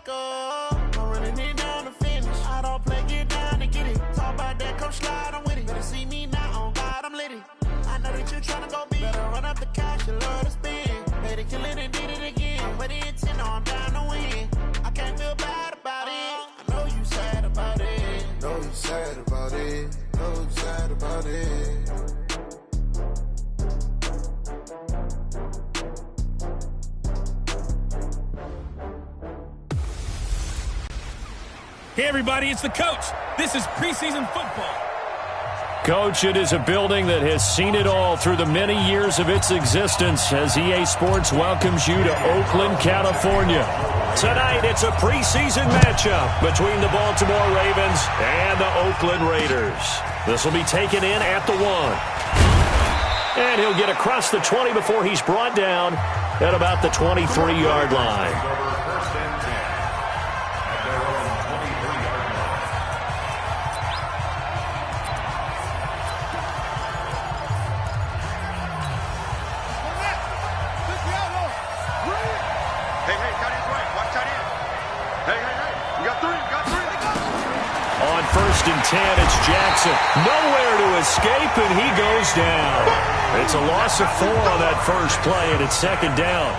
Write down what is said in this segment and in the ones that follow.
go. I'm running it down to finish. I don't play, get down to get it. Talk about that, come slide, I'm with it. Better see me now, on God, I'm litty. I know that you tryna go big. Better run up the cash, you love to spend. Better kill it and did it again. But the intent, no, I'm down to win. I can't feel bad about it. I know you sad about it. Know you sad about it. Know you sad about it. Hey, everybody, it's the coach. This is preseason football. Coach, it is a building that has seen it all through the many years of its existence as EA Sports welcomes you to Oakland, California. Tonight, it's a preseason matchup between the Baltimore Ravens and the Oakland Raiders. This will be taken in at the 1. And he'll get across the 20 before he's brought down at about the 23-yard line. First and 10, it's Jackson. Nowhere to escape, and he goes down. It's a loss of 4 on that first play, and it's second down.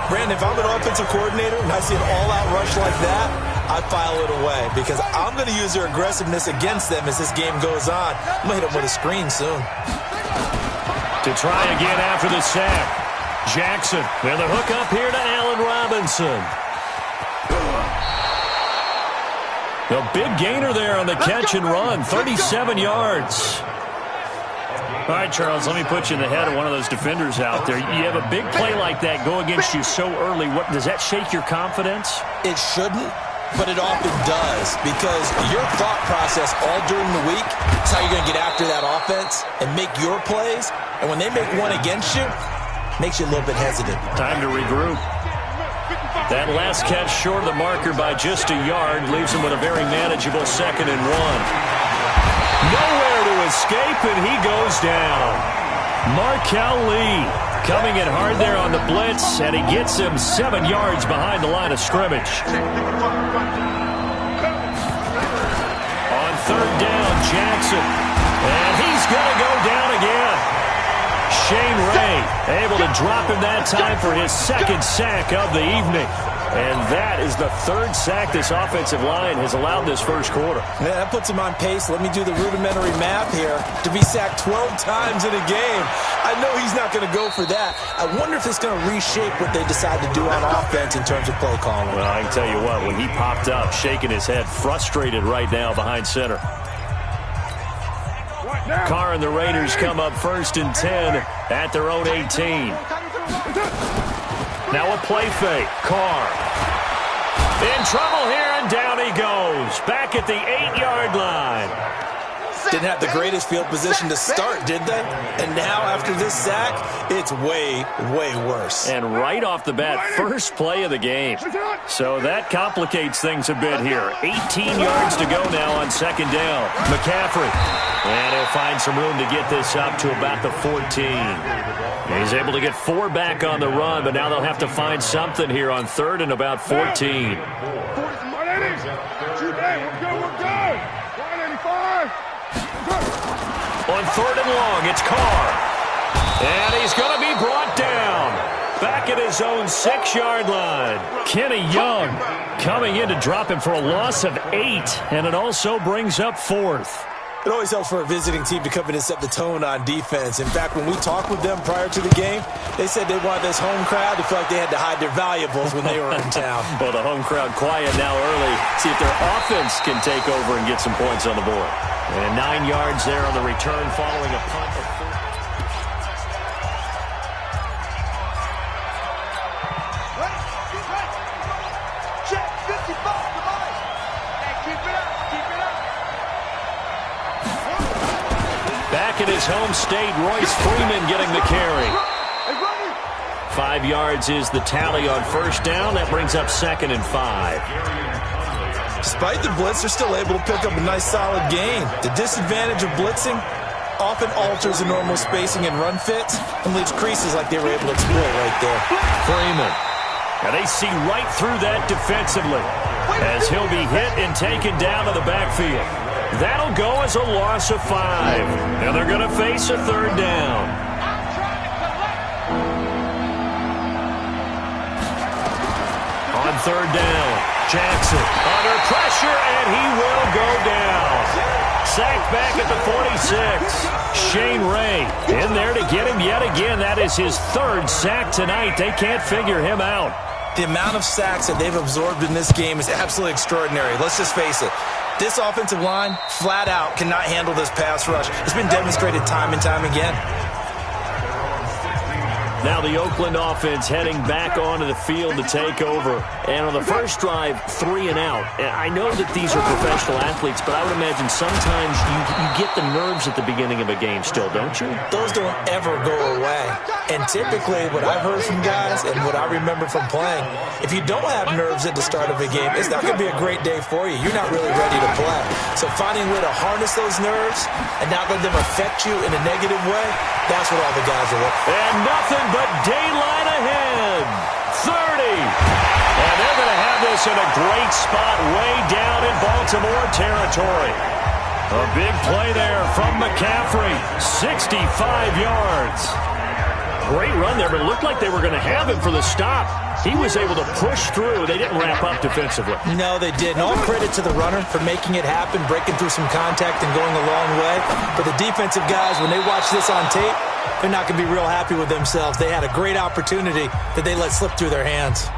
Brandon, if I'm an offensive coordinator and I see an all-out rush like that, I file it away because I'm going to use their aggressiveness against them as this game goes on. I'm going to hit them with a screen soon. To try again after the sack. Jackson, and the hook up here to Allen Robinson. A big gainer there on the catch and run, 37 yards. All right, Charles, let me put you in the head of one of those defenders out there. You have a big play like that go against you so early. What does that shake your confidence? It shouldn't, but it often does because your thought process all during the week is how you're going to get after that offense and make your plays. And when they make one against you, it makes you a little bit hesitant. Time to regroup. That last catch short of the marker by just a yard leaves him with a very manageable 2nd and 1. Nowhere to escape, and he goes down. Markel Lee coming in hard there on the blitz, and he gets him 7 yards behind the line of scrimmage. On 3rd down, Jackson, and he's going to go down again. Shane Ray able to drop him that time for his 2nd sack of the evening. And that is the 3rd sack this offensive line has allowed this first quarter. Yeah, that puts him on pace. Let me do the rudimentary math here. To be sacked 12 times in a game. I know he's not going to go for that. I wonder if it's going to reshape what they decide to do on offense in terms of play calling. Well, I can tell you what, when he popped up, shaking his head, frustrated right now behind center. Carr and the Raiders come up 1st and 10 at their own 18. Now a play fake. Carr in trouble here, and down he goes. Back at the 8-yard line. Didn't have the greatest field position to start, did they? And now after this sack, it's way, way worse. And right off the bat, first play of the game. So that complicates things a bit here. 18 yards to go now on 2nd down. McCaffrey. And he'll find some room to get this up to about the 14. He's able to get 4 back on the run, but now they'll have to find something here on 3rd and about 14. On 3rd and long, it's Carr. And he's going to be brought down. Back at his own 6-yard line. Kenny Young coming in to drop him for a loss of 8. And it also brings up 4th. It always helps for a visiting team to come in and set the tone on defense. In fact, when we talked with them prior to the game, they said they wanted this home crowd to feel like they had to hide their valuables when they were in town. Well, the home crowd quiet now early. See if their offense can take over and get some points on the board. And 9 yards there on the return following a punt. Back in his home state, Royce Freeman getting the carry. 5 yards is the tally on 1st down. That brings up 2nd and 5. Despite the blitz, they're still able to pick up a nice solid gain. The disadvantage of blitzing often alters the normal spacing and run fits and leaves creases like they were able to exploit right there. Freeman. And they see right through that defensively. as he'll be hit and taken down to the backfield. That'll go as a loss of 5. And they're going to face a third down. On third down, Jackson under pressure, and he will go down. Sacked back at the 46. Shane Ray in there to get him yet again. That is his 3rd sack tonight. They can't figure him out. The amount of sacks that they've absorbed in this game is absolutely extraordinary. Let's just face it. This offensive line, flat out, cannot handle this pass rush. It's been demonstrated time and time again. Now the Oakland offense heading back onto the field to take over. And on the first drive, 3 and out. And I know that these are professional athletes, but I would imagine sometimes you get the nerves at the beginning of a game still, don't you? Those don't ever go away. And typically what I've heard from guys and what I remember from playing, if you don't have nerves at the start of a game, it's not going to be a great day for you. You're not really ready to play. So finding a way to harness those nerves and not let them affect you in a negative way, that's what all the guys are looking for. And nothing but daylight ahead. 30. And they're going to have this in a great spot way down in Baltimore territory. A big play there from McCaffrey. 65 yards. Great run there, but it looked like they were going to have him for the stop. He was able to push through. They didn't wrap up defensively. No, they didn't. All credit to the runner for making it happen, breaking through some contact and going a long way. But the defensive guys, when they watch this on tape, they're not going to be real happy with themselves. They had a great opportunity that they let slip through their hands.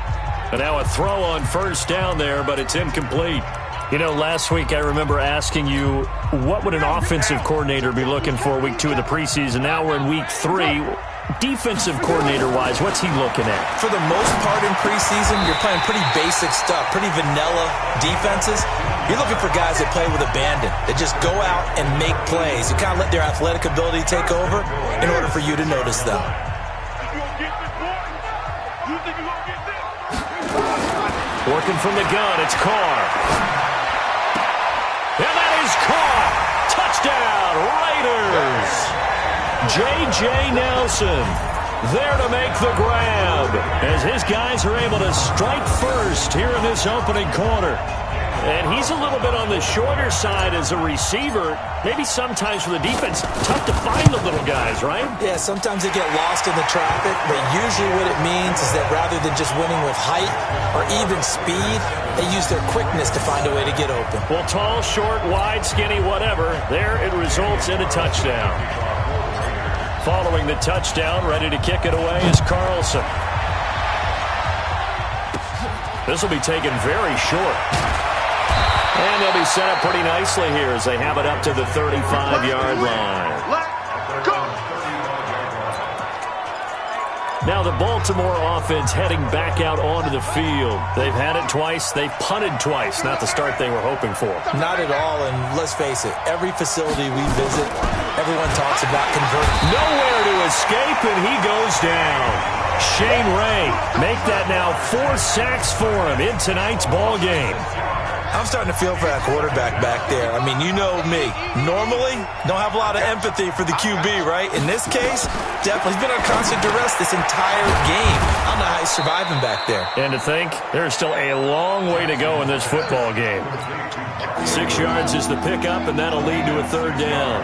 And now a throw on first down there, but it's incomplete. You know, last week I remember asking you, what would an offensive coordinator be looking for week 2 of the preseason? Now we're in week 3. Defensive coordinator-wise, what's he looking at? For the most part in preseason, you're playing pretty basic stuff, pretty vanilla defenses. You're looking for guys that play with abandon, that just go out and make plays. You kind of let their athletic ability take over in order for you to notice them. Working from the gun, it's Carr. And that is Carr. Touchdown, Raiders. J.J. Nelson there to make the grab as his guys are able to strike first here in this opening quarter. And he's a little bit on the shorter side as a receiver. Maybe sometimes for the defense, tough to find the little guys, right? Yeah, sometimes they get lost in the traffic, but usually what it means is that rather than just winning with height or even speed, they use their quickness to find a way to get open. Well, tall, short, wide, skinny, whatever, there it results in a touchdown. Following the touchdown, ready to kick it away is Carlson. This will be taken very short. And they'll be set up pretty nicely here as they have it up to the 35-yard line. Now the Baltimore offense heading back out onto the field. They've had it twice. They've punted twice. Not the start they were hoping for. Not at all, and let's face it, every facility we visit, everyone talks about converting. Nowhere to escape, and he goes down. Shane Ray make that now 4 sacks for him in tonight's ball game. I'm starting to feel for that quarterback back there. I mean, you know me. Normally, don't have a lot of empathy for the QB, right? In this case, definitely he's been on constant duress this entire game. I don't know how he's surviving back there. And to think, there's still a long way to go in this football game. 6 yards is the pickup, and that'll lead to a third down.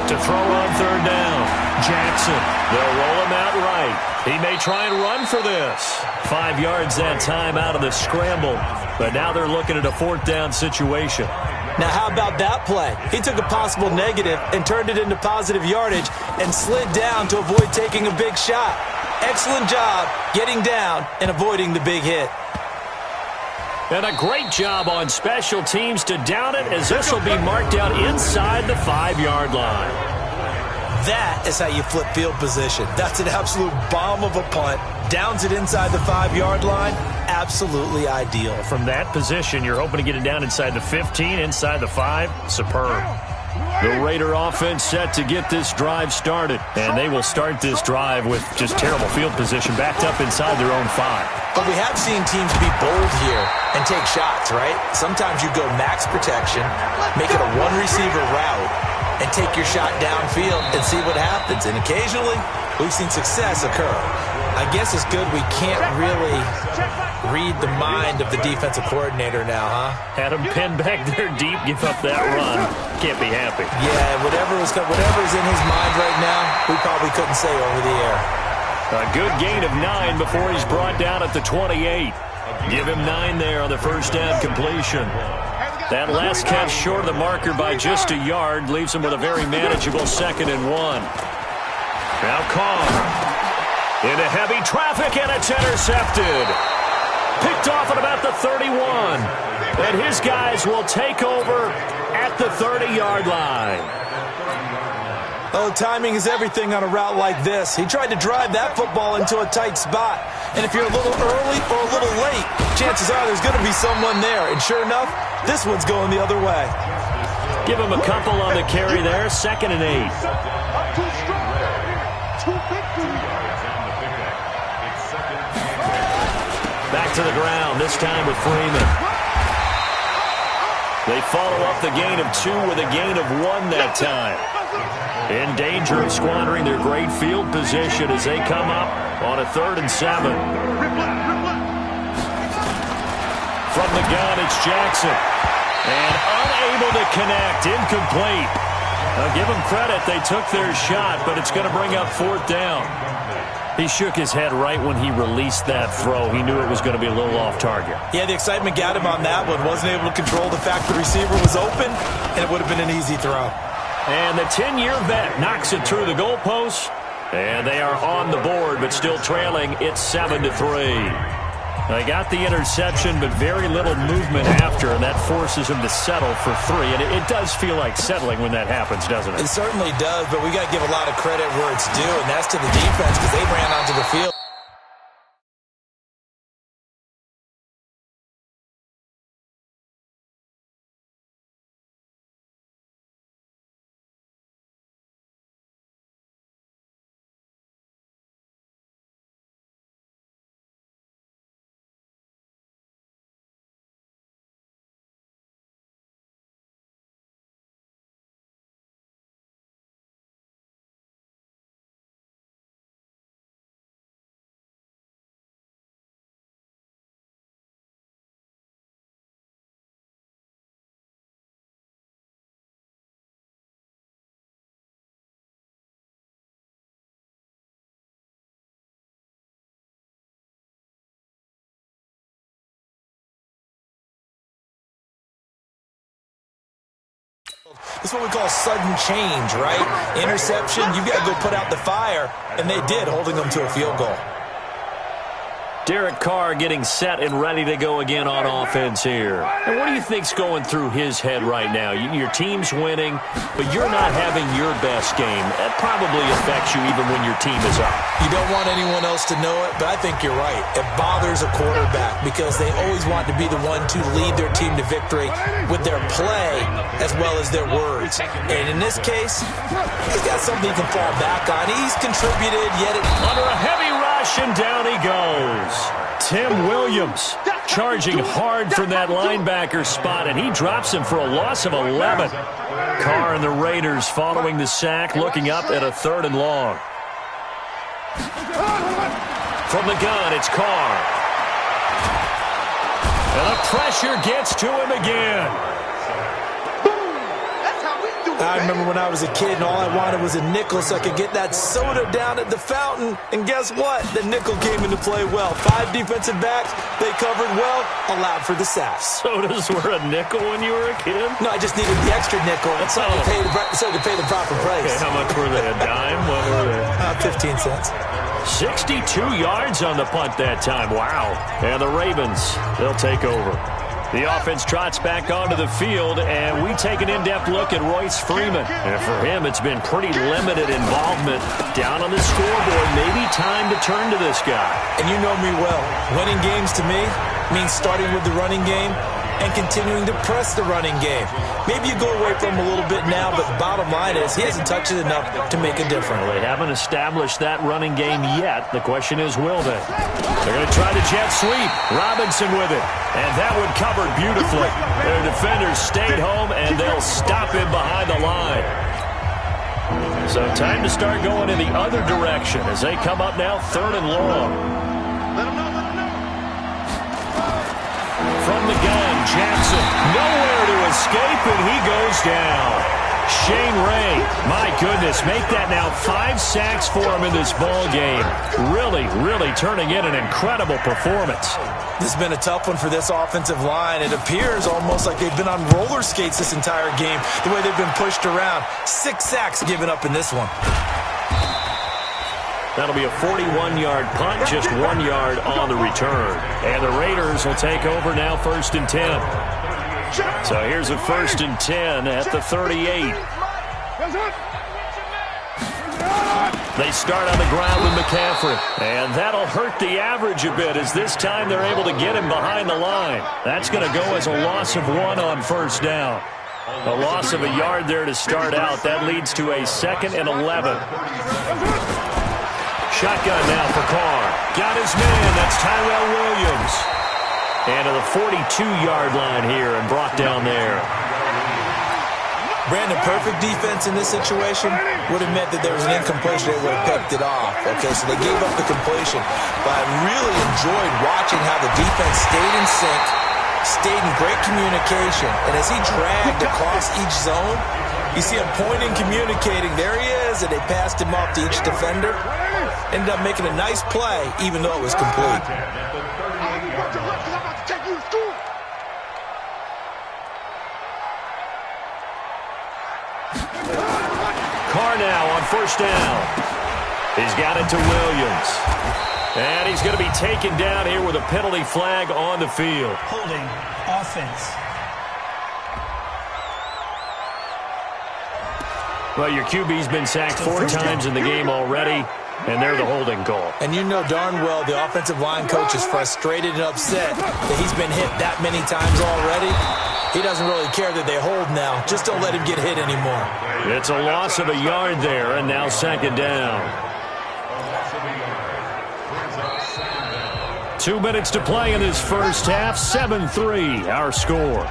To throw on third down, Jackson. They'll roll him out right. He may try and run for this. 5 yards that time out of the scramble. But now they're looking at a 4th down situation. Now, how about that play? He took a possible negative and turned it into positive yardage and slid down to avoid taking a big shot. Excellent job getting down and avoiding the big hit. And a great job on special teams to down it, as this will be marked out inside the 5-yard line. That is how you flip field position. That's an absolute bomb of a punt. Downs it inside the 5-yard line. Absolutely ideal. From that position, you're hoping to get it down inside the 15, inside the 5. Superb. The Raider offense set to get this drive started. And they will start this drive with just terrible field position backed up inside their own 5. But we have seen teams be bold here and take shots, right? Sometimes you go max protection, make it a one-receiver route, and take your shot downfield and see what happens. And occasionally, we've seen success occur. I guess it's good we can't really read the mind of the defensive coordinator now, huh? Had him pinned back there deep, give up that run. Can't be happy. Yeah, whatever's in his mind right now, we probably couldn't say over the air. A good gain of 9 before he's brought down at the 28. Give him 9 there on the first down completion. That last catch short of the marker by just a yard leaves him with a very manageable 2nd and 1. Now Carr into heavy traffic, and it's intercepted. Picked off at about the 31. And his guys will take over at the 30-yard line. Oh, timing is everything on a route like this. He tried to drive that football into a tight spot. And if you're a little early or a little late, chances are there's going to be someone there. And sure enough, this one's going the other way. Give him a couple on the carry there, 2nd and 8. Back to the ground, this time with Freeman. They follow up the gain of 2 with a gain of 1 that time. In danger of squandering their great field position as they come up on a 3rd and 7. From the gun, it's Jackson. And unable to connect, incomplete. Now give them credit, they took their shot, but it's going to bring up 4th down. He shook his head right when he released that throw. He knew it was going to be a little off target. Yeah, the excitement got him on that one. Wasn't able to control the fact the receiver was open, and it would have been an easy throw. And the 10-year vet knocks it through the goalpost. And they are on the board, but still trailing. It's 7-3. They got the interception, but very little movement after, and that forces him to settle for 3. And it does feel like settling when that happens, doesn't it? It certainly does, but we got to give a lot of credit where it's due, and that's to the defense because they ran onto the field. This is what we call sudden change, right? Interception, you've got to go put out the fire, and they did, holding them to a field goal. Derek Carr getting set and ready to go again on offense here. And what do you think's going through his head right now? Your team's winning, but you're not having your best game. That probably affects you even when your team is up. You don't want anyone else to know it, but I think you're right. It bothers a quarterback because they always want to be the one to lead their team to victory with their play as well as their words. And in this case, he's got something he can fall back on. He's contributed, yet under a heavy rush, and down he goes. Tim Williams charging hard from that linebacker spot, and he drops him for a loss of 11. Carr and the Raiders following the sack, looking up at a 3rd and long. From the gun, it's Carr. And the pressure gets to him again. I remember when I was a kid and all I wanted was a nickel so I could get that soda down at the fountain. And guess what? The nickel came into play well. 5 defensive backs, they covered well, allowed for the sacks. Sodas were a nickel when you were a kid? No, I just needed the extra nickel so I could pay the proper price. Okay, how much were they? A dime? What were they? 15 cents. 62 yards on the punt that time. Wow. And the Ravens, they'll take over. The offense trots back onto the field, and we take an in-depth look at Royce Freeman. And for him, it's been pretty limited involvement. Down on the scoreboard, maybe time to turn to this guy. And you know me well. Winning games to me means starting with the running game and continuing to press the running game. Maybe you go away from him a little bit now, but the bottom line is he hasn't touched it enough to make a difference. Well, they haven't established that running game yet. The question is, will they? They're going to try the jet sweep. Robinson with it. And that one covered beautifully. Their defenders stayed home, and they'll stop him behind the line. So time to start going in the other direction as they come up now 3rd and long. From the gun, Jackson nowhere to escape, and he goes down. Shane Ray, my goodness, make that now 5 sacks for him in this ball game. Really, really turning in an incredible performance. This has been a tough one for this offensive line. It appears almost like they've been on roller skates this entire game, the way they've been pushed around. 6 sacks given up in this one. That'll be a 41-yard punt, just 1 yard on the return. And the Raiders will take over now 1st and 10. So here's a 1st and 10 at the 38. They start on the ground with McCaffrey. And that'll hurt the average a bit as this time they're able to get him behind the line. That's going to go as a loss of 1 on 1st down. A loss of a yard there to start out. That leads to a 2nd and 11. Shotgun now for Carr. Got his man. That's Tyrell Williams. And to the 42-yard line here and brought down there. Brandon, perfect defense in this situation would have meant that there was an incompletion. They would have picked it off. Okay, so they gave up the completion. But I really enjoyed watching how the defense stayed in sync, stayed in great communication. And as he dragged across each zone, you see him pointing, communicating. There he is, and they passed him off to each defender. Ended up making a nice play, even though it was complete. Carr now on 1st down. He's got it to Williams. And he's going to be taken down here with a penalty flag on the field. Holding offense. Well, your QB's been sacked 4 times in the game already, and they're the holding call. And you know darn well the offensive line coach is frustrated and upset that he's been hit that many times already. He doesn't really care that they hold now. Just don't let him get hit anymore. It's a loss of a yard there, and now 2nd down. 2 minutes to play in this first half. 7-3, our score.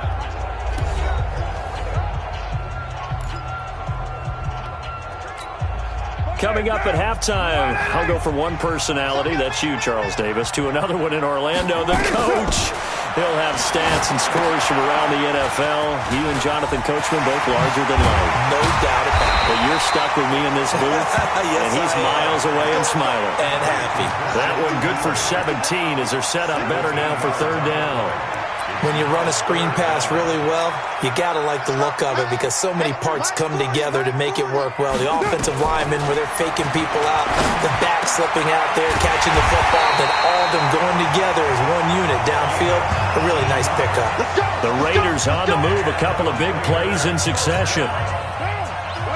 Coming up at halftime, I'll go from one personality, that's you, Charles Davis, to another one in Orlando, the coach. He'll have stats and scores from around the NFL. You and Jonathan Coachman both larger than life. No doubt about it. But you're stuck with me in this booth, yes, and he's miles away and smiling. And happy. That one good for 17 as they're set up better now for 3rd down. When you run a screen pass really well, you got to like the look of it because so many parts come together to make it work well. The offensive linemen, where they're faking people out, the back slipping out there, catching the football, then all of them going together as one unit downfield. A really nice pickup. The Raiders on the move, a couple of big plays in succession.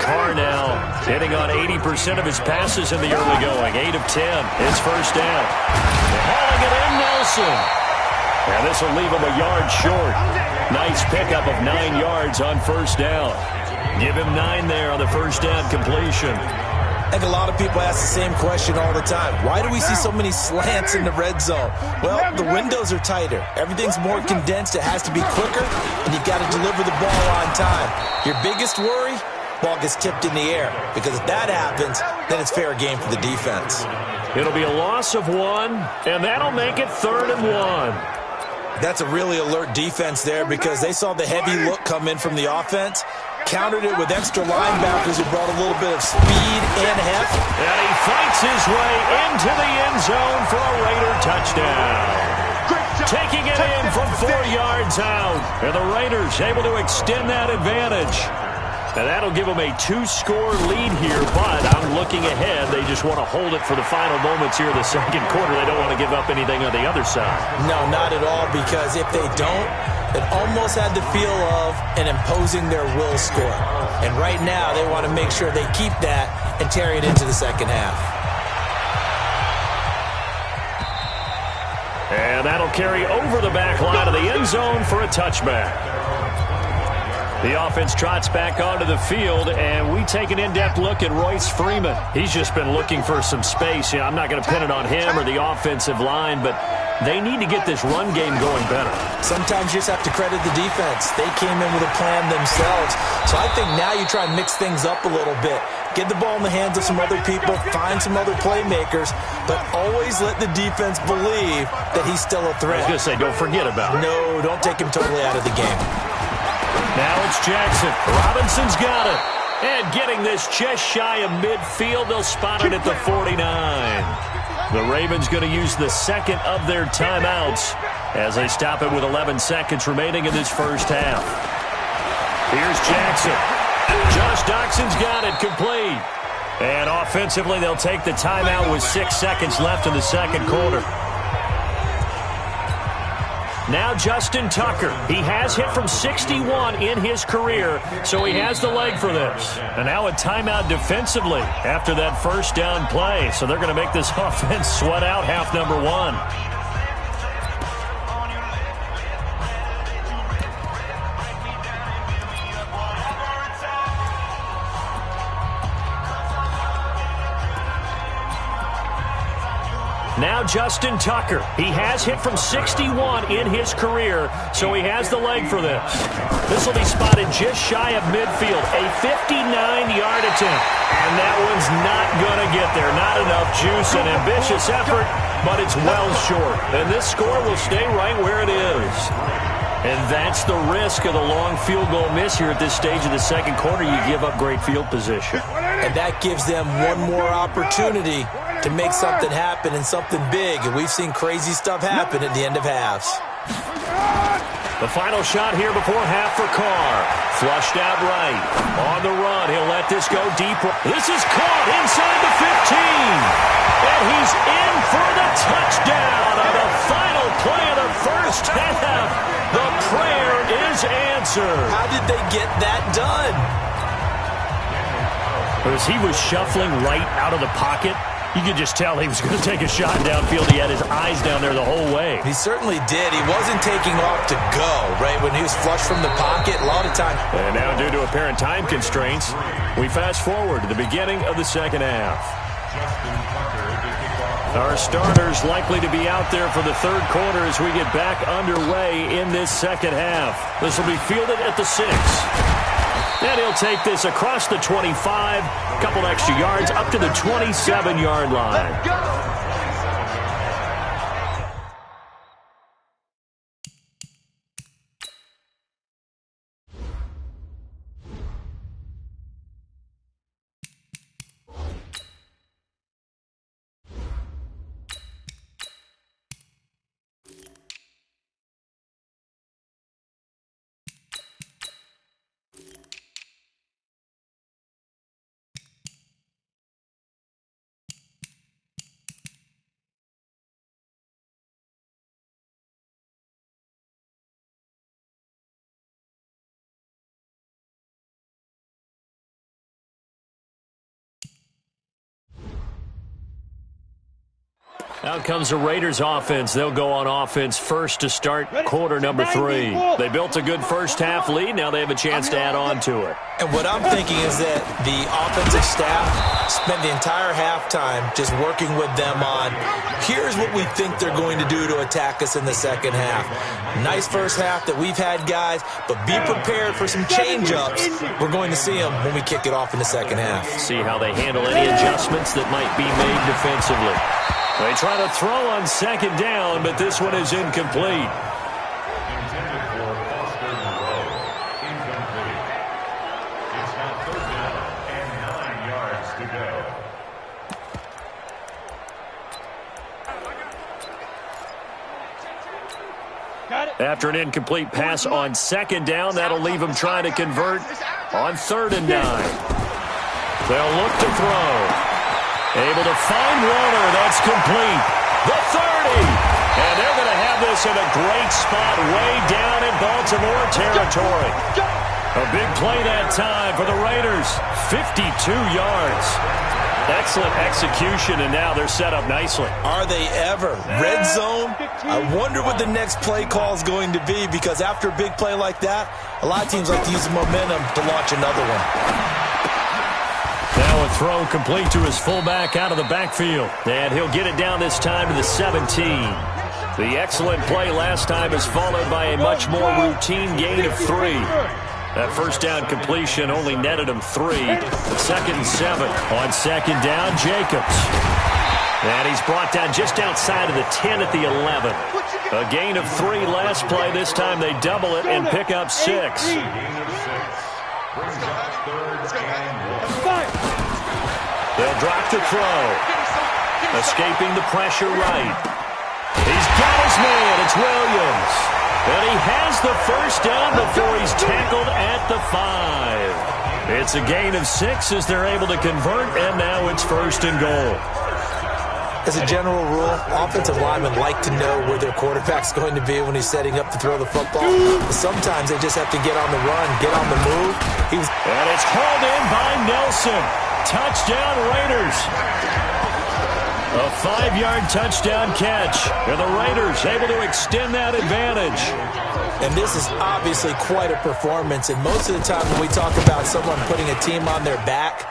Carr now hitting on 80% of his passes in the early going. 8 of 10. It's 1st down. Hauling it in, Nelson. And this will leave him a yard short. Nice pickup of 9 yards on 1st down. Give him 9 there on the 1st down completion. I think a lot of people ask the same question all the time. Why do we see so many slants in the red zone? Well, the windows are tighter. Everything's more condensed. It has to be quicker, and you've got to deliver the ball on time. Your biggest worry? Ball gets tipped in the air. Because if that happens, then it's fair game for the defense. It'll be a loss of 1, and that'll make it 3rd and 1. That's a really alert defense there because they saw the heavy look come in from the offense, countered it with extra linebackers who brought a little bit of speed and heft. And he fights his way into the end zone for a Raider touchdown. Taking it in from 4 yards out. And the Raiders able to extend that advantage. And that'll give them a 2-score lead here, but I'm looking ahead. They just want to hold it for the final moments here in the 2nd quarter. They don't want to give up anything on the other side. No, not at all, because if they don't, it almost had the feel of an imposing their will score. And right now, they want to make sure they keep that and carry it into the 2nd half. And that'll carry over the back line of the end zone for a touchback. The offense trots back onto the field, and we take an in-depth look at Royce Freeman. He's just been looking for some space. I'm not going to pin it on him or the offensive line, but they need to get this run game going better. Sometimes you just have to credit the defense. They came in with a plan themselves. So I think now you try and mix things up a little bit. get the ball in the hands of some other people, find some other playmakers, but always let the defense believe that he's still a threat. I was going to say, don't forget about it. No, don't take him totally out of the game. Now it's Jackson. Robinson's got it. And getting this just shy of midfield, they'll spot it at the 49. The Ravens going to use the second of their timeouts as they stop it with 11 seconds remaining in this first half. Here's Jackson. Josh Doxson's got it, complete. And offensively, they'll take the timeout with 6 seconds left in the second quarter. Now Justin Tucker. He has hit from 61 in his career, so he has the leg for this. And now a timeout defensively after that first down play. So they're going to make this offense sweat out half number one. Now Justin Tucker. He has hit from 61 in his career, so he has the leg for this. This will be spotted just shy of midfield, a 59-yard attempt. And that one's not going to get there. Not enough juice, an ambitious effort, but it's well short. And this score will stay right where it is. And that's the risk of the long field goal miss here at this stage of the second quarter. You give up great field position. And that gives them one more opportunity to make something happen and something big. And we've seen crazy stuff happen at the end of halves. The final shot here before half for Carr. Flushed out right. On the run, he'll let this go deep. This is caught inside the 15. And he's in for the touchdown on the final play of the first half. The prayer is answered. How did they get that done? As he was shuffling right out of the pocket, you could just tell he was going to take a shot downfield. He had his eyes down there the whole way. He certainly did. He wasn't taking off to go, right? When he was flushed from the pocket, a lot of time. And now due to apparent time constraints, we fast forward to the beginning of the second half. Our starters likely to be out there for the third quarter as we get back underway in this second half. This will be fielded at the 6. And he'll take this across the 25, a couple extra yards, up to the 27-yard line. Out comes the Raiders offense. They'll go on offense first to start quarter number 3. They built a good first half lead. Now they have a chance to add on to it. And what I'm thinking is that the offensive staff spent the entire halftime just working with them on, here's what we think they're going to do to attack us in the second half. Nice first half that we've had, guys, but be prepared for some change-ups. We're going to see them when we kick it off in the second half. See how they handle any adjustments that might be made defensively. They try to throw on second down, but this one is incomplete. After an incomplete pass on second down, that'll leave him trying to convert on 3rd and 9. They'll look to throw. Able to find Warner. That's complete. The 30. And they're going to have this in a great spot way down in Baltimore territory. A big play that time for the Raiders. 52 yards. Excellent execution, and now they're set up nicely. Are they ever? Red zone? I wonder what the next play call is going to be, because after a big play like that, a lot of teams like to use the momentum to launch another one. Now a throw complete to his fullback out of the backfield. And he'll get it down this time to the 17. The excellent play last time is followed by a much more routine gain of 3. That first down completion only netted him 3. 2nd and 7. On second down, Jacobs. And he's brought down just outside of the 10 at the 11. A gain of 3 last play. This time they double it and pick up 6. They'll drop to throw. Escaping the pressure right. He's got his man. It's Williams. And he has the first down before he's tackled at the 5. It's a gain of 6 as they're able to convert, and now it's 1st and goal. As a general rule, offensive linemen like to know where their quarterback's going to be when he's setting up to throw the football. But sometimes they just have to get on the run, get on the move. And it's hauled in by Nelson. Touchdown, Raiders. A 5-yard touchdown catch. And the Raiders able to extend that advantage. And this is obviously quite a performance. And most of the time when we talk about someone putting a team on their back,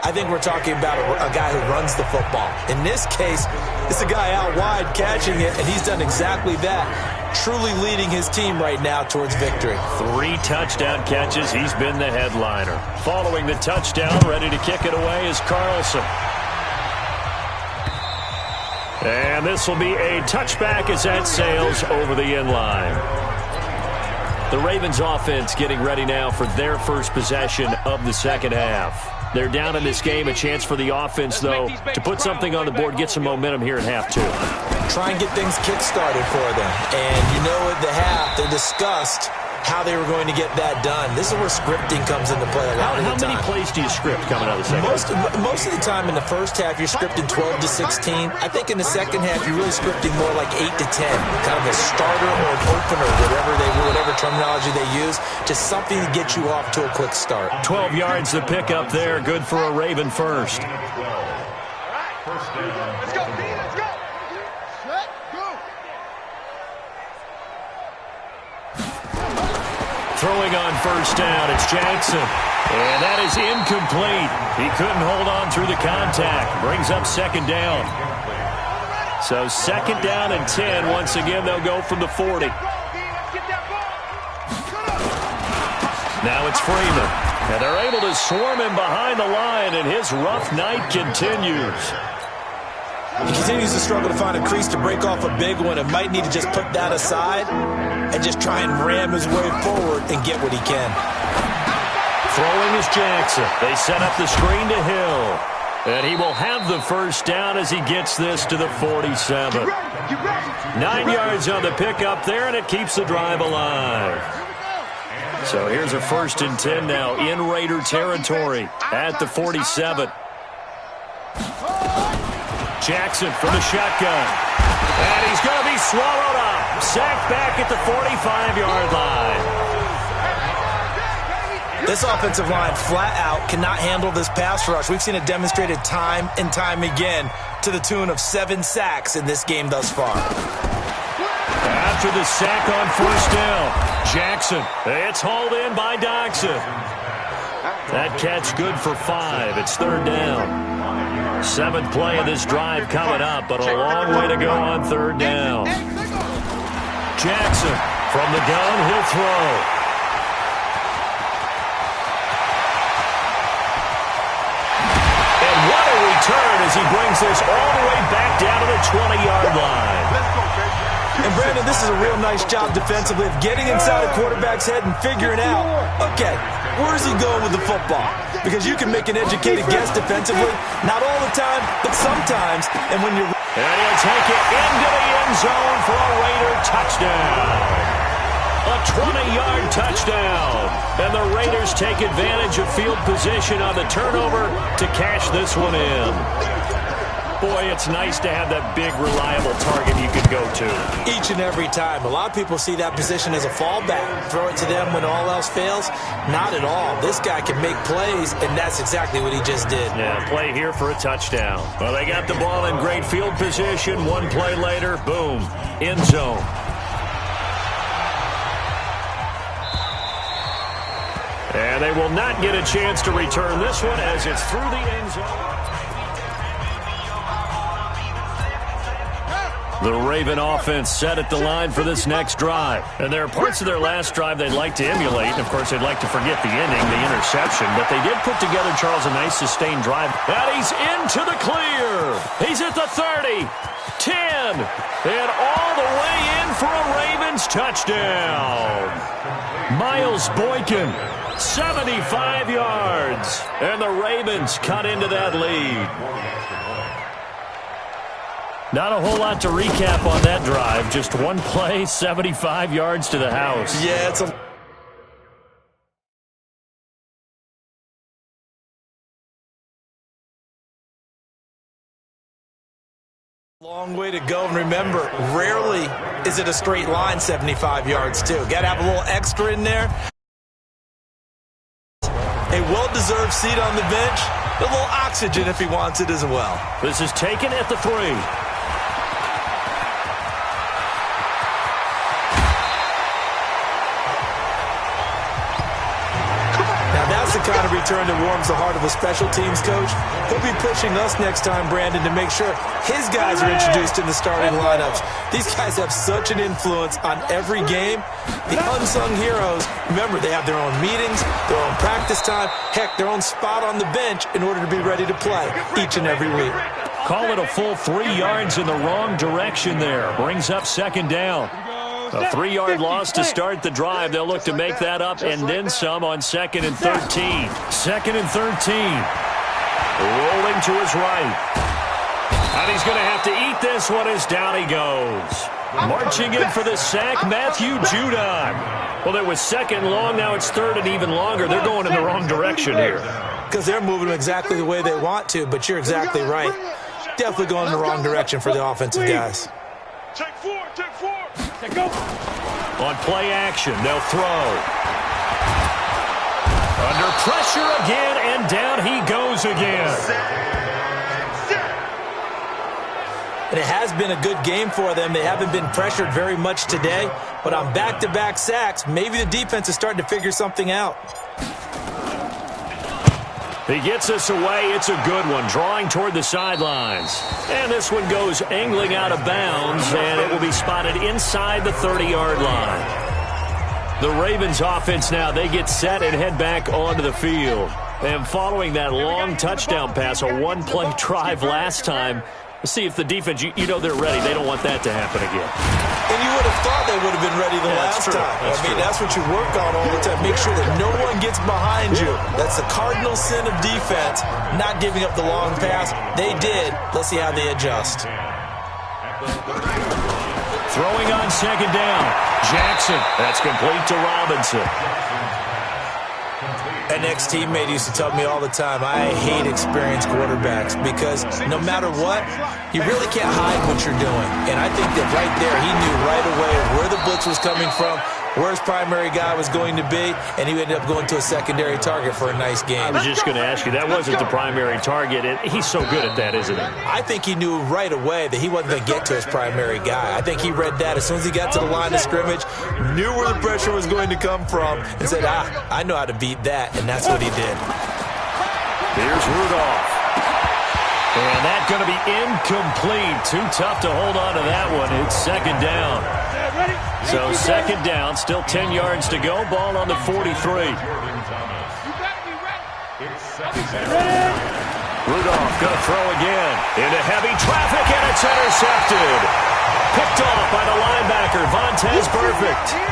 I think we're talking about a guy who runs the football. In this case, it's a guy out wide catching it, and he's done exactly that, truly leading his team right now towards victory. 3 touchdown catches. He's been the headliner. Following the touchdown, ready to kick it away is Carlson. And this will be a touchback as that sails over the end line. The Ravens offense getting ready now for their first possession of the second half. They're down in this game. A chance for the offense, though, to put something on the board, get some momentum here at half 2. Try and get things kick-started for them. And you know at the half, they discussed how they were going to get that done. This is where scripting comes into play a lot of the time. How many plays do you script coming out of the second half? Most of the time in the first half, you're scripting 12 to 16. I think in the second half, you're really scripting more like 8 to 10. Kind of a starter or an opener, whatever terminology they use. Just something to get you off to a quick start. 12 yards to pick up there. Good for a Raven first. Let's go, D, let's go. Set, go. Throwing on first down, it's Jackson. And that is incomplete. He couldn't hold on through the contact. Brings up second down. So 2nd down and 10. Once again, they'll go from the 40. Now it's Freeman. And they're able to swarm him behind the line, and his rough night continues. He continues to struggle to find a crease to break off a big one and might need to just put that aside and just try and ram his way forward and get what he can. Throwing is Jackson. They set up the screen to Hill. And he will have the first down as he gets this to the 47. 9 yards on the pickup there, and it keeps the drive alive. So here's a 1st and 10 now in Raider territory at the 47. Jackson from the shotgun. And he's going to be swallowed up. Sacked back at the 45-yard line. This offensive line flat out cannot handle this pass rush. We've seen it demonstrated time and time again to the tune of 7 sacks in this game thus far. After the sack on first down, Jackson. It's hauled in by Doxson. That catch good for 5. It's 3rd down. 7th play of this drive coming up, but a long way to go on 3rd down. Jackson from the gun, he'll throw. And what a return as he brings this all the way back down to the 20-yard line. And Brandon, this is a real nice job defensively of getting inside a quarterback's head and figuring out, okay, where's he going with the football? Because you can make an educated guess defensively, not all the time, but sometimes. And when you're... And he'll take it into the end zone for a Raider touchdown. A 20-yard touchdown. And the Raiders take advantage of field position on the turnover to cash this one in. Boy, it's nice to have that big, reliable target you can go to. Each and every time. A lot of people see that position as a fallback. Throw it to them when all else fails. Not at all. This guy can make plays, and that's exactly what he just did. Yeah, play here for a touchdown. Well, they got the ball in great field position. One play later, boom, end zone. And they will not get a chance to return this one as it's through the end zone. The Raven offense set at the line for this next drive. And there are parts of their last drive they'd like to emulate. And, of course, they'd like to forget the inning, the interception. But they did put together, Charles, a nice sustained drive. And he's into the clear. He's at the 30, 10, and all the way in for a Ravens touchdown. Miles Boykin, 75 yards. And the Ravens cut into that lead. Not a whole lot to recap on that drive. Just one play, 75 yards to the house. Yeah, it's a long way to go. And remember, rarely is it a straight line 75 yards, too. Got to have a little extra in there. A well-deserved seat on the bench. A little oxygen if he wants it as well. This is taken at the 3. That's the kind of return that warms the heart of a special teams coach. He'll be pushing us next time, Brandon, to make sure his guys are introduced in the starting lineups. These guys have such an influence on every game. The unsung heroes, remember, they have their own meetings, their own practice time, heck, their own spot on the bench in order to be ready to play each and every week. Call it a full 3 yards in the wrong direction there. Brings up second down. A 3-yard loss to start the drive. They'll look to make that up and then some on 2nd and 13. 2nd and 13. Rolling to his right. And he's going to have to eat this one as down he goes. Marching in for the sack, Matthew Judon. Well, it was 2nd long. Now it's 3rd and even longer. They're going in the wrong direction here. Because they're moving exactly the way they want to, but you're exactly right. Definitely going in the wrong direction for the offensive guys. Take 4. Go. On play action, they'll throw. Under pressure again, and down he goes again. And it has been a good game for them. They haven't been pressured very much today, but on back-to-back sacks, maybe the defense is starting to figure something out. He gets us away. It's a good one, drawing toward the sidelines. And this one goes angling out of bounds, and it will be spotted inside the 30-yard line. The Ravens offense now, they get set and head back onto the field. And following that long touchdown pass, a one-play drive last time, let's see if the defense, you know they're ready. They don't want that to happen again. And you would have thought they would have been ready the last time. That's what you work on all the time. Make sure that no one gets behind you. That's the cardinal sin of defense, not giving up the long pass. They did. Let's see how they adjust. Throwing on 2nd down. Jackson. That's complete to Robinson. An ex-teammate used to tell me all the time, I hate experienced quarterbacks because no matter what, you really can't hide what you're doing. And I think that right there, he knew right away where the blitz was coming from, where his primary guy was going to be, and he ended up going to a secondary target for a nice game. I was just going to ask you, that wasn't the primary target, and he's so good at that, isn't he? I think he knew right away that he wasn't going to get to his primary guy. I think he read that as soon as he got to the line of scrimmage, knew where the pressure was going to come from, and said, I know how to beat that, and that's what he did. Here's Rudolph. And that's going to be incomplete. Too tough to hold on to that one. It's 2nd down. So 2nd down, still 10 yards to go. Ball on the 43. Rudolph going to throw again. Into heavy traffic, and it's intercepted. Picked off by the linebacker, Vontaze Burfict.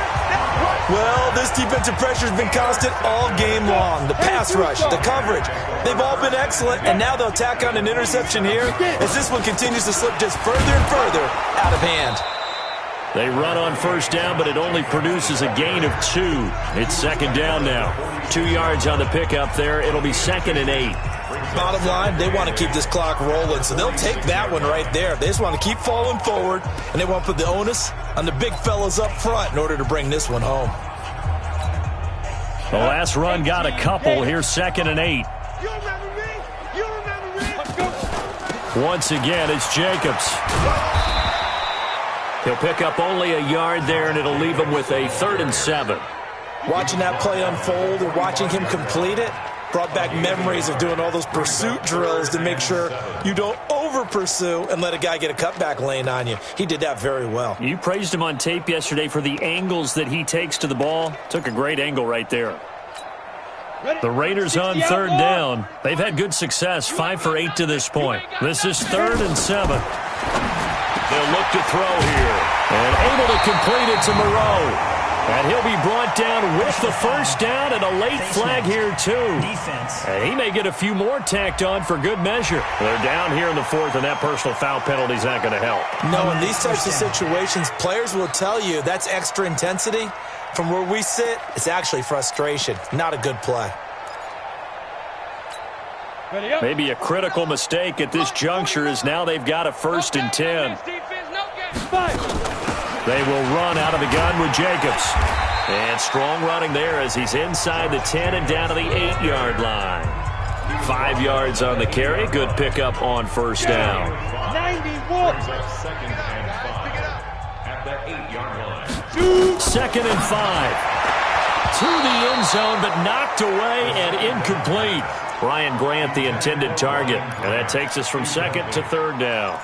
Well, this defensive pressure has been constant all game long. The pass rush, the coverage, they've all been excellent, and now they'll tack on an interception here as this one continues to slip just further and further out of hand. They run on 1st down, but it only produces a gain of 2. It's 2nd down now. 2 yards on the pickup there. It'll be 2nd and 8. Bottom line, they want to keep this clock rolling, so they'll take that one right there. They just want to keep falling forward, and they want to put the onus on the big fellas up front in order to bring this one home. The last run got a couple. Here's 2nd and 8. You remember me? You remember me? Let's go. Once again, it's Jacobs. He'll pick up only a yard there, and it'll leave him with a 3rd and 7. Watching that play unfold and watching him complete it brought back memories of doing all those pursuit drills to make sure you don't over-pursue and let a guy get a cutback lane on you. He did that very well. You praised him on tape yesterday for the angles that he takes to the ball. Took a great angle right there. The Raiders on third down. They've had good success, 5 for 8 to this point. This is 3rd and 7. They'll look to throw here. And able to complete it to Moreau. And he'll be brought down with the first down and a late flag here, too. And he may get a few more tacked on for good measure. They're down here in the 4th, and that personal foul penalty is not going to help. No, in these types of situations, players will tell you that's extra intensity. From where we sit, it's actually frustration. Not a good play. Maybe a critical mistake at this juncture is now they've got a 1st and 10. They will run out of the gun with Jacobs. And strong running there as he's inside the 10 and down to the 8-yard line. 5 yards on the carry. Good pickup on first down. 91. Second and 5. To the end zone, but knocked away and incomplete. Brian Grant, the intended target. And that takes us from 2nd to 3rd down.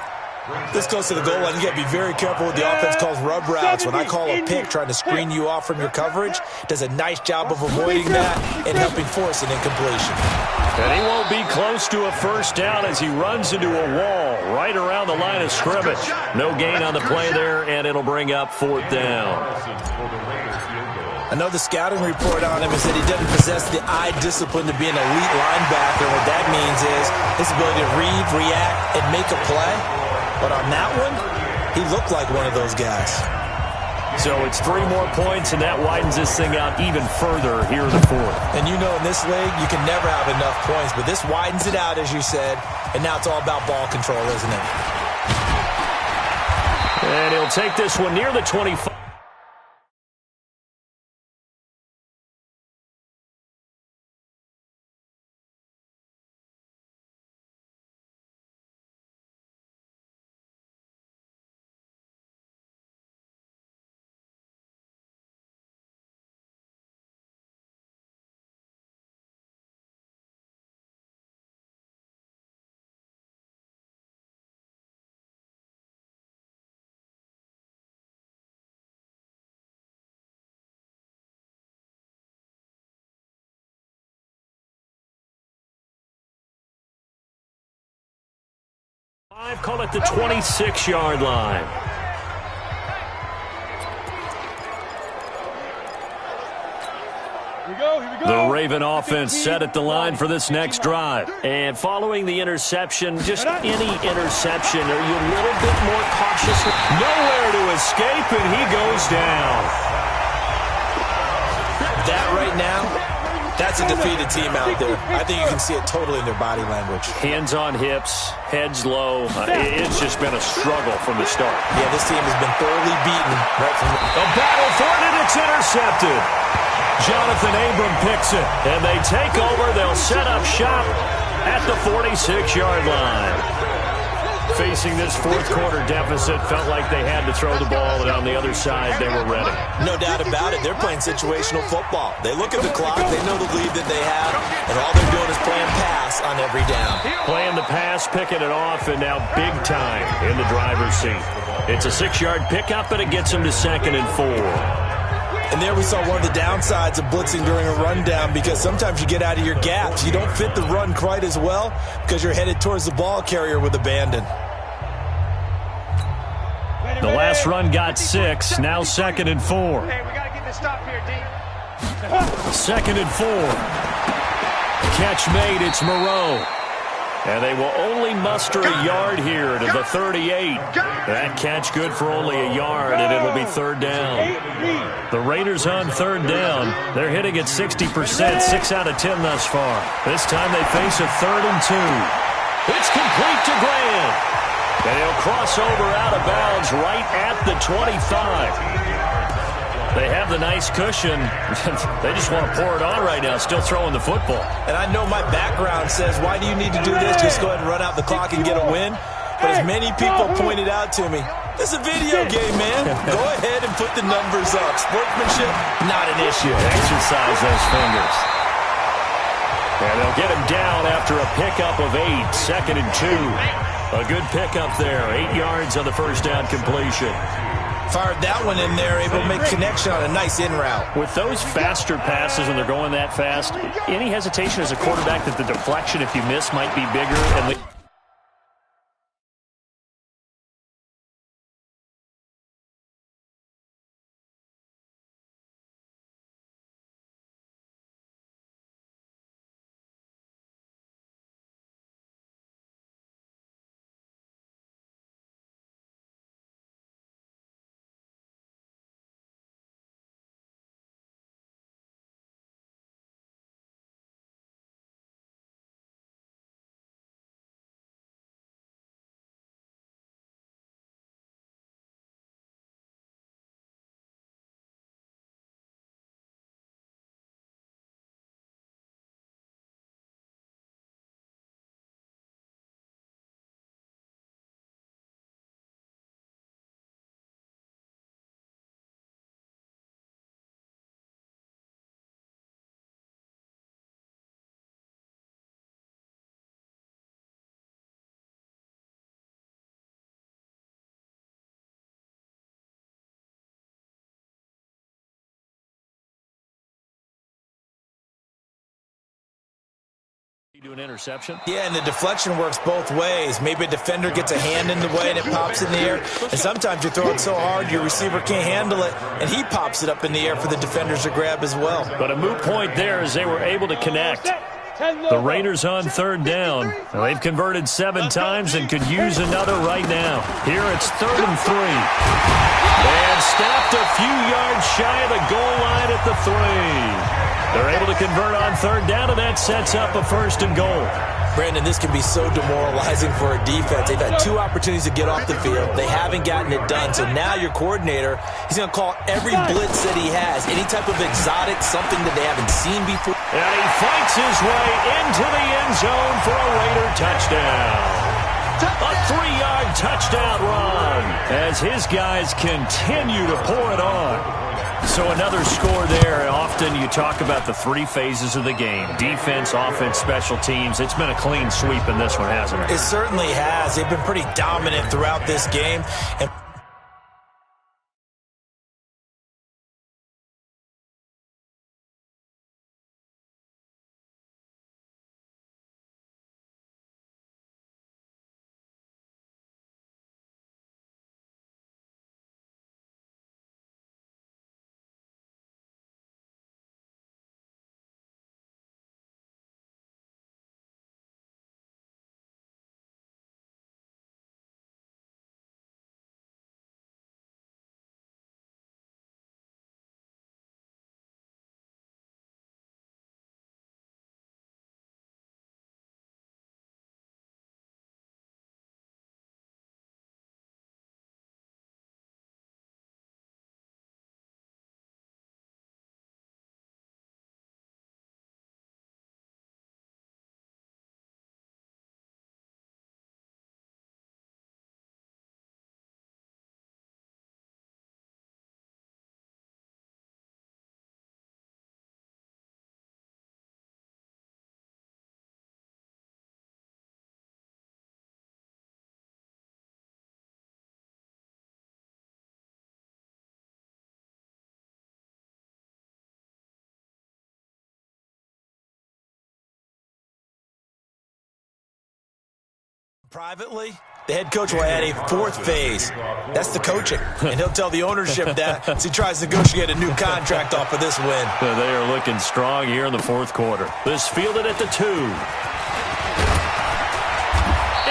This goes to the goal line. You got to be very careful what the offense calls rub routes. When I call a pick trying to screen you off from your coverage, does a nice job of avoiding that and helping force an incompletion. And he won't be close to a first down as he runs into a wall right around the line of scrimmage. No gain on the play there, and it'll bring up 4th down. I know the scouting report on him is that he doesn't possess the eye discipline to be an elite linebacker. What that means is his ability to read, react, and make a play. But on that one, he looked like one of those guys. So it's 3 more points, and that widens this thing out even further here in the 4th. And you know in this league, you can never have enough points. But this widens it out, as you said. And now it's all about ball control, isn't it? And he'll take this one near the 25. Call it the 26-yard line. Here we go. The Raven offense set at the line for this next drive. And following the interception, just any interception, are you a little bit more cautious? Nowhere to escape, and he goes down. That right now, that's a defeated team out there. I think you can see it totally in their body language. Hands on hips, heads low. It's just been a struggle from the start. Yeah, this team has been thoroughly beaten right from the battle for it, and it's intercepted. Jonathan Abram picks it, and they take over. They'll set up shop at the 46-yard line. Facing this 4th quarter deficit, felt like they had to throw the ball, and on the other side, they were ready. No doubt about it. They're playing situational football. They look at the clock. They know the lead that they have, and all they're doing is playing pass on every down. Playing the pass, picking it off, and now big time in the driver's seat. It's a 6-yard pickup, and it gets them to 2nd and 4. And there we saw one of the downsides of blitzing during a rundown, because sometimes you get out of your gaps. You don't fit the run quite as well because you're headed towards the ball carrier with abandon. The last run got 6, now 2nd and 4. Hey, we got to get this stop here, D. 2nd and 4. Catch made, it's Moreau. And they will only muster a yard here to the 38. That catch good for only a yard, and it'll be 3rd down. The Raiders on 3rd down. They're hitting at 60%, 6 out of 10 thus far. This time they face a 3rd and 2. It's complete to Grant. And he'll cross over out of bounds right at the 25. They have the nice cushion. They just want to pour it on right now, still throwing the football. And I know my background says, why do you need to do this? Just go ahead and run out the clock and get a win. But as many people pointed out to me, this is a video game, man. Go ahead and put the numbers up. Sportsmanship, not an issue. Exercise those fingers. And they'll get him down after a pickup of 8, 2nd and 2. A good pickup there. 8 yards on the first down completion. Fired that one in there, able to make connection on a nice in route. With those faster passes when they're going that fast, any hesitation as a quarterback that the deflection, if you miss, might be bigger? And do an interception. Yeah, and the deflection works both ways. Maybe a defender gets a hand in the way and it pops in the air. And sometimes you throw it so hard your receiver can't handle it, and he pops it up in the air for the defenders to grab as well. But a moot point there as they were able to connect. The Raiders on third down. They've converted 7 times and could use another right now. Here it's 3rd and 3. And stopped a few yards shy of the goal line at the 3. They're able to convert on third down, and that sets up a 1st and goal. Brandon, this can be so demoralizing for a defense. They've had 2 opportunities to get off the field. They haven't gotten it done. So now your coordinator, he's going to call every blitz that he has, any type of exotic, something that they haven't seen before. And he fights his way into the end zone for a Raider touchdown. A 3-yard touchdown run as his guys continue to pour it on. So another score there. Often you talk about the 3 phases of the game. Defense, offense, special teams. It's been a clean sweep in this one, hasn't it? It certainly has. They've been pretty dominant throughout this game. And privately, the head coach will add a 4th phase. That's the coaching. And he'll tell the ownership that as he tries to negotiate a new contract off of this win. They are looking strong here in the 4th quarter. This fielded at the 2.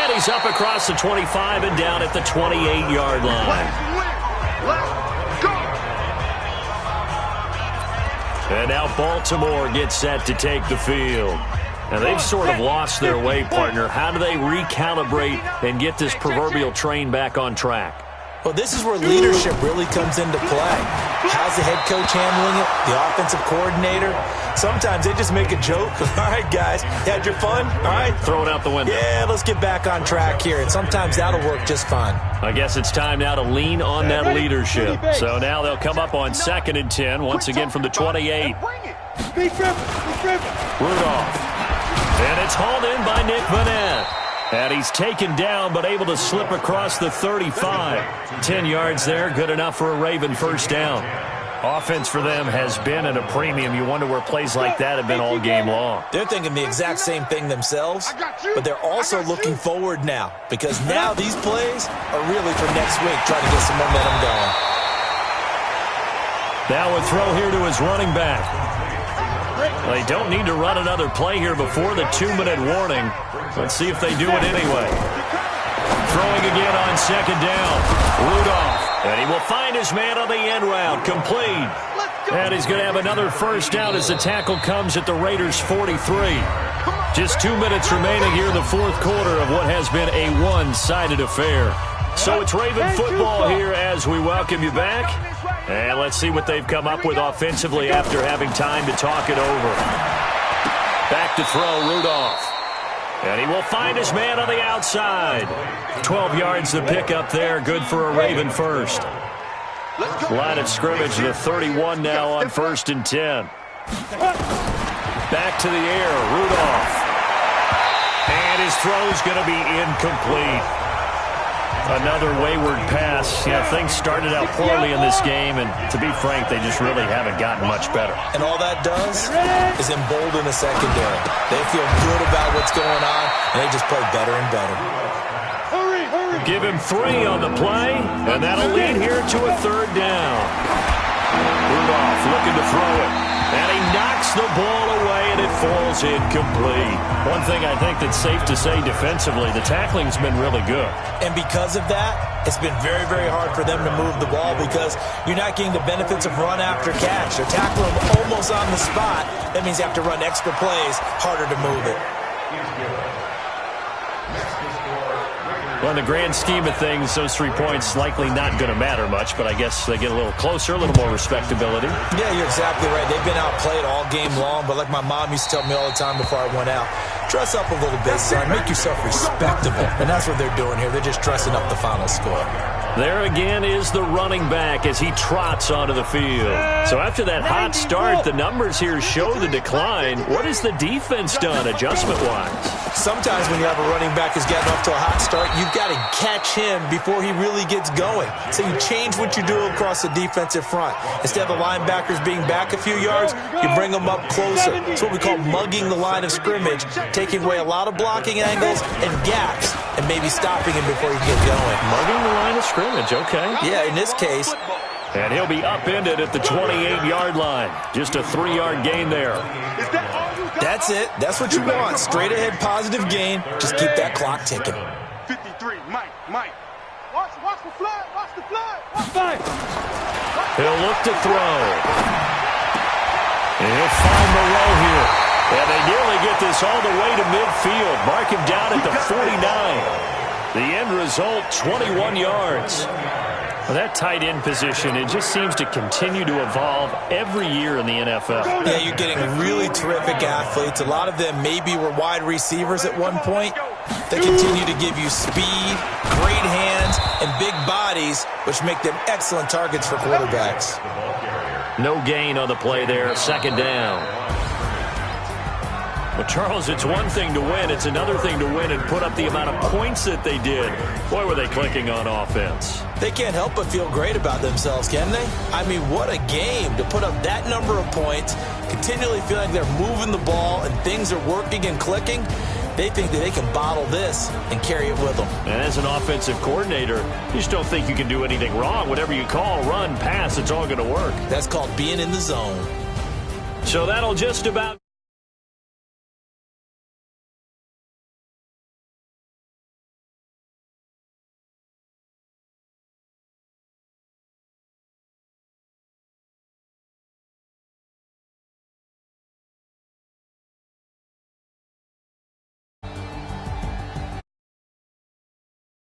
And he's up across the 25 and down at the 28-yard line. And now Baltimore gets set to take the field. Now, they've sort of lost their way, partner. How do they recalibrate and get this proverbial train back on track? Well, this is where leadership really comes into play. How's the head coach handling it? The offensive coordinator? Sometimes they just make a joke. All right, guys, you had your fun? All right. Throw it out the window. Yeah, let's get back on track here. And sometimes that'll work just fine. I guess it's time now to lean on that leadership. So now they'll come up on 2nd and 10, once again from the 28. Rudolph. And it's hauled in by Nick Vanette. And he's taken down, but able to slip across the 35. 10 yards there, good enough for a Raven first down. Offense for them has been at a premium. You wonder where plays like that have been all game long. They're thinking the exact same thing themselves, but they're also looking forward now, because now these plays are really for next week, trying to get some momentum going. Now a throw here to his running back. They don't need to run another play here before the 2-minute warning. Let's see if they do it anyway. Throwing again on second down. Rudolph. And he will find his man on the end route. Complete. And he's going to have another first down as the tackle comes at the Raiders' 43. Just 2 minutes remaining here in the fourth quarter of what has been a one-sided affair. So it's Raven football here as we welcome you back. And let's see what they've come up with offensively after having time to talk it over. Back to throw, Rudolph. And he will find his man on the outside. 12 yards to pick up there. Good for a Raven first. Line of scrimmage, the 31 now on 1st and 10. Back to the air, Rudolph. And his throw's going to be incomplete. Another wayward pass. Yeah, things started out poorly in this game, and to be frank, they just really haven't gotten much better. And all that does is embolden the secondary. They feel good about what's going on, and they just play better and better. Give him 3 on the play, and that'll lead here to a 3rd down. Rudolph looking to throw it. And he knocks the ball away, and it falls incomplete. One thing I think that's safe to say defensively, the tackling's been really good. And because of that, it's been very, very hard for them to move the ball because you're not getting the benefits of run after catch. They're tackling almost on the spot. That means you have to run extra plays, harder to move it. Well, in the grand scheme of things, those 3 points likely not going to matter much, but I guess they get a little closer, a little more respectability. Yeah, you're exactly right. They've been outplayed all game long, but like my mom used to tell me all the time before I went out, dress up a little bit, son. Make yourself respectable. And that's what they're doing here. They're just dressing up the final score. There again is the running back as he trots onto the field. So after that hot start, the numbers here show the decline. What has the defense done adjustment-wise? Sometimes when you have a running back who's gotten off to a hot start, you've got to catch him before he really gets going. So you change what you do across the defensive front. Instead of the linebackers being back a few yards, you bring them up closer. It's what we call mugging the line of scrimmage, taking away a lot of blocking angles and gaps, and maybe stopping him before he gets going. Mugging the line of scrimmage, okay. Yeah, in this case. And he'll be upended at the 28-yard line. Just a 3-yard gain there. That's it. That's what you want. Straight ahead, positive gain. Just keep that clock ticking. 53, Mike. Watch the flood. Watch the flood. Watch. He'll look to throw. And he'll find Moreau here. And they nearly get this all the way to midfield. Mark him down at the 49. The end result, 21 yards. Well, that tight end position, it just seems to continue to evolve every year in the NFL. Yeah, you're getting really terrific athletes. A lot of them maybe were wide receivers at one point. They continue to give you speed, great hands, and big bodies, which make them excellent targets for quarterbacks. No gain on the play there, 2nd down. Well, Charles, it's one thing to win. It's another thing to win and put up the amount of points that they did. Boy, were they clicking on offense. They can't help but feel great about themselves, can they? I mean, what a game to put up that number of points, continually feeling like they're moving the ball and things are working and clicking. They think that they can bottle this and carry it with them. And as an offensive coordinator, you just don't think you can do anything wrong. Whatever you call, run, pass, it's all going to work. That's called being in the zone. So that'll just about...